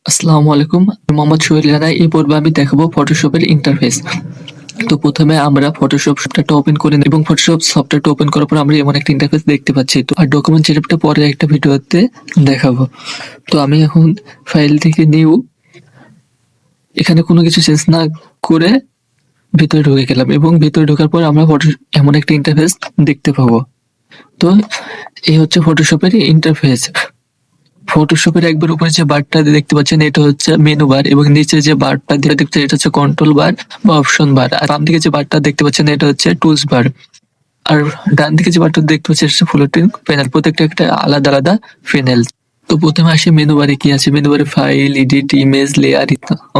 আসসালামু আলাইকুম। মোহাম্মদ সোহেল রানা। এই পর্বে আমি দেখাবো ফটোশপের ইন্টারফেস। তো প্রথমে আমরা ফটোশপ সফটওয়্যারটা ওপেন করে নিই এবং ফটোশপ সফটওয়্যারটা ওপেন করার পর আমরা এমন একটা ইন্টারফেস দেখতে পাচ্ছি। তো আর ডকুমেন্ট সেটআপটা পরে একটা ভিডিওতে দেখাবো। তো আমি এখন ফাইল থেকে নিউ, এখানে কোনো কিছু চেঞ্জ না করে ভিতরে ঢুকে গেলাম এবং ভিতরে ঢোকার পর আমরা এমন একটা ইন্টারফেস দেখতে পাবো। তো এই হচ্ছে ফটোশপের ইন্টারফেস। ফটোশপের একবার উপরে যে বারটা দেখতে পাচ্ছেন এটা হচ্ছে মেনু বার এবং নিচে যে বারটা দেখতে পাচ্ছেন এটা হচ্ছে কন্ট্রোল বার বা অপশন বার। আর বাম দিকে যে বারটা দেখতে পাচ্ছেন এটা হচ্ছে টুলস বার। আর ডান দিকে যে বারটা দেখতে পাচ্ছেন এটা হচ্ছে ফ্লোটিং প্যানেল। প্রত্যেকটা একটা আলাদা আলাদা প্যানেল। তো প্রথমে আসি মেনু বারে কি আছে। মেনু বারে ফাইল, এডিট, ইমেজ, লেয়ার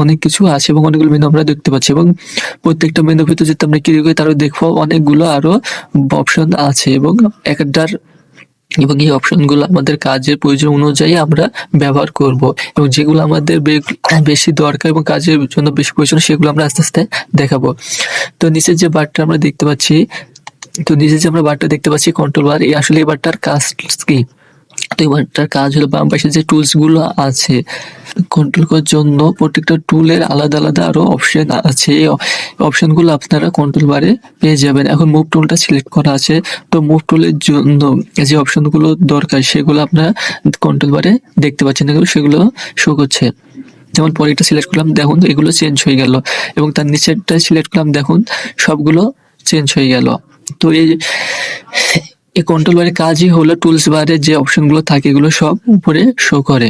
অনেক কিছু আছে এবং অনেকগুলো মেনু আমরা দেখতে পাচ্ছি এবং প্রত্যেকটা মেনুর ভিতরে যদি আমরা ক্লিক করি তারও দেখবো অনেকগুলো আরো অপশন আছে এবং একটার এবং এই অপশনগুলো আমাদের কাজের প্রয়োজন অনুযায়ী আমরা ব্যবহার করব এবং যেগুলো আমাদের বেশি দরকার এবং কাজের জন্য বেশি প্রয়োজন সেগুলো আমরা আস্তে আস্তে দেখাবো। তো নিচের যে বারটা আমরা দেখতে পাচ্ছি, তো নিচে যে আমরা বারটা দেখতে পাচ্ছি কন্ট্রোল বার, এই আসলে এই বারটার কাজ কি? তো এই বারটার কাজ হলো বাম পাশে যে টুলস গুলো আছে কন্ট্রোল করার জন্য প্রত্যেকটা টুলের আলাদা আলাদা আরো অপশন আছে। এই অপশন গুলো আপনারা কন্ট্রোল বারে পেয়ে যাবেন। এখন মুভ টুলটা সিলেক্ট করা আছে, তো মুভ টুলের জন্য যে অপশন গুলো দরকার সেগুলো আপনারা কন্ট্রোল বারে দেখতে পাচ্ছেন, এগুলো সেগুলো শো করছে। যেমন পরেরটা সিলেক্ট করলাম, দেখুন এগুলো চেঞ্জ হয়ে গেল এবং তার নিচেরটা সিলেক্ট করলাম, দেখুন সবগুলো চেঞ্জ হয়ে গেল। তো এই কন্ট্রোল বারের কাজই হলো টুলস বারে যে অপশন গুলো থাকে এগুলো সব উপরে শো করে।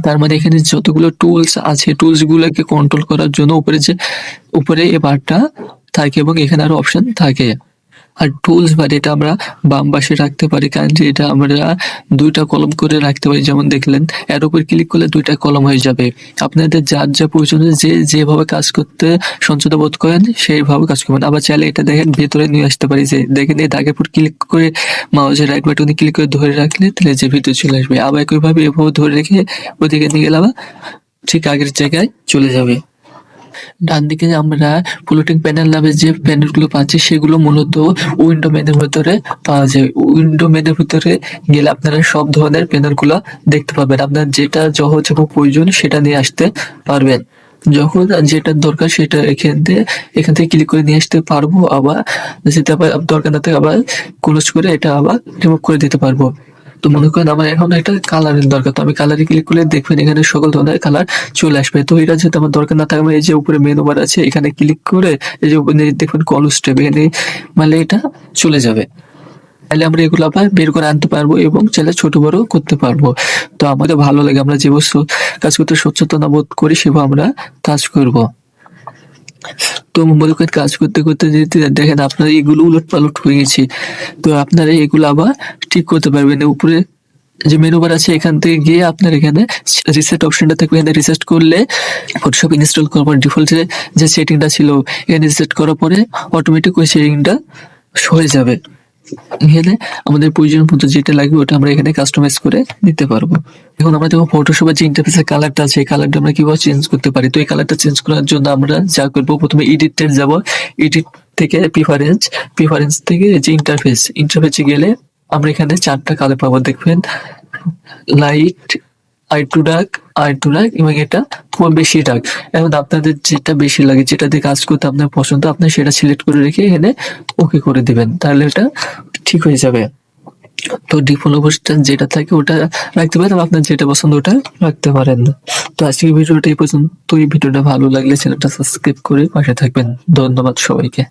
তার মানে এখানে যতগুলো টুলস আছে টুলস গুলোকে কন্ট্রোল করার জন্য উপরে এই বারটা থাকে এবং এখানে আরো অপশন থাকে। আর টুলস বার এটা আমরা বাম পাশে রাখতে পারি, কারণ যে এটা আমরা দুইটা কলম করে রাখতে পারি। যেমন দেখলেন এর উপর ক্লিক করলে দুইটা কলম হয়ে যাবে। আপনাদের যার যা প্রয়োজন যেভাবে কাজ করতে সঞ্চয় বোধ করেন সেইভাবে কাজ করবেন। আবার চাইলে এটা দেখেন ভেতরে নিয়ে আসতে পারি, যে দেখেন এই দাগের উপর ক্লিক করে মাউসের রাইট বাটনে ক্লিক করে ধরে রাখলে তাহলে যে ভিতরে চলে আসবে। আবার একইভাবে এভাবে ধরে রেখে ওদিকে নিয়ে গেলে আবার ঠিক আগের জায়গায় চলে যাবে। ডান দিকে আমরা ফ্লোটিং প্যানেল নামে যে প্যানেলগুলো পাচ্ছি সেগুলো মূলত উইন্ডো মেনুর ভিতরে পাওয়া যায়। উইন্ডো মেনুর ভিতরে গেলে আপনারা সব ধরনের প্যানেলগুলো দেখতে পাবেন। আপনার যেটা যখন প্রয়োজন সেটা নিয়ে আসতে পারবেন। যখন যেটা দরকার সেটা এখান থেকে ক্লিক করে নিয়ে আসতে পারবো। আবার যেটা আবার দরকার না থাকে আবার ক্লোজ করে এটা আবার রিমুভ করে দিতে পারবো। তো মনে করেন আমার এখন একটা কালারের দরকার, তো আমি কালারে ক্লিক করলে দেখবেন এখানে সকল ধরনের কালার চলে আসবে। তো এটা যেহেতু আমার দরকার না থাকে, আমি এই যে উপরে মেনু বার আছে এখানে ক্লিক করে এই যে উপরে দেখবেন কলস ট্যাব, এখানে মানে এটা চলে যাবে। তাহলে আমরা এগুলো আবার বের করে আনতে পারবো এবং চাইলে ছোট বড় করতে পারবো। তো আমাদের ভালো লাগে, আমরা যে বস্তু কাজ করতে সচেতন বোধ করি সেভাবে আমরা কাজ করব। তো মনে করেন কাজ করতে করতে যদি দেখেন আপনার এগুলো উলট পালট হয়ে গেছে, তো আপনারা এগুলো আবার ঠিক করতে পারবেন। উপরে যে মেনু বার আছে এখান থেকে গিয়ে আপনার এখানে রিসেট অপশনটা থাকবে, এখানে রিসেট করলে ফটোশপ ইনস্টল করার পর ডিফল্ট যে সেটিংটা ছিল এখানে রিসেট করার পরে অটোমেটিক ওই সেটিংটা হয়ে যাবে। এখানে আমাদের প্রয়োজন মতো যেটা লাগবে ওটা আমরা এখানে কাস্টমাইজ করে নিতে পারবো। এখন আমরা দেখো ফটোশপের যে ইন্টারফেসের কালারটা আছে এই কালারটা আমরা কিভাবে চেঞ্জ করতে পারি। তো এই কালারটা চেঞ্জ করার জন্য আমরা যা করবো, প্রথমে এডিটে যাব, এডিট থেকে প্রিফারেন্স থেকে যে ইন্টারফেসে গেলে আমরা এখানে চারটা কালার পাবো। দেখবেন লাইট, আই টু ডার্ক এবং এটা খুব বেশি ডার্ক। এখন আপনাদের যেটা বেশি লাগে, যেটা দিয়ে কাজ করতে আপনার পছন্দ, আপনি সেটা সিলেক্ট করে রেখে এখানে ওকে করে দিবেন, তাহলে এটা ঠিক হয়ে যাবে। তো ডিফল্ট অবস্থা যেটা থাকে ওটা রাখতে পারেন, আপনার যেটা পছন্দ ওটা রাখতে পারেন। তো আজকের ভিডিওটা এই পর্যন্ত। এই ভিডিওটা ভালো লাগলে চ্যানেলটা সাবস্ক্রাইব করে পাশে থাকবেন। ধন্যবাদ সবাইকে।